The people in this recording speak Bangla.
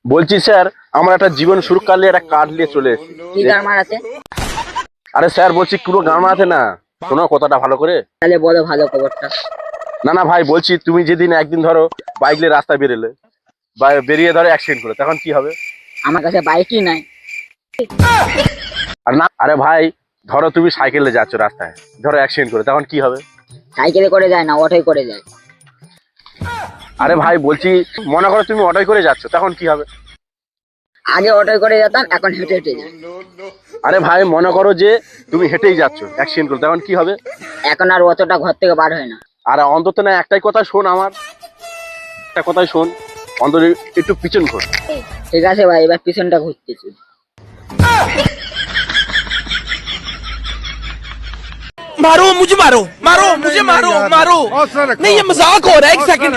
বলছি স্যার, আমার একটা জীবন সুরক্ষার একটা কার্ড নিয়ে চলে এসেছি। কি গান মারাতে? আরে স্যার বলছি কোনো গান মারাতে না, শোনো কথাটা ভালো করে। তাহলে বলো ভালো খবরটা। না না ভাই, বলছি তুমি যেদিন একদিন ধরো বাইক নিয়ে রাস্তায় বেরোলে বা বেরিয়ে ধরো অ্যাক্সিডেন্ট করে, তখন কি হবে? আমার কাছে বাইকই নাই। আর না, আরে ভাই ধরো তুমি সাইকেলে যাচ্ছ রাস্তায়, ধরো অ্যাক্সিডেন্ট করে, তখন কি হবে? সাইকেলে করে যায় না, অটোয় করে যায়। আরে ভাই বলছি, মনে করো তুমি অটোয় করে যাচ্ছ, তখন কি হবে? আগে অটোয় করে যেতাম, এখন হেঁটে হেঁটে যাই। আরে ভাই মনে করো যে তুমি হেঁটেই যাচ্ছ, অ্যাক্সিডেন্ট করে, তখন কি হবে? এখন আর অতটা ঘর থেকে বার হয় না। আর অন্তত না একটাই কথা শোন, আমার একটা কথাই শোন, অন্তত একটু পিছন ঘোর। ঠিক আছে ভাই, এবার পিছনটা ঘুরতেছি। मारो मुझे, मारो मारो मुझे, मारो मारो। नहीं, ये मजाक हो रहा है, एक सेकंड।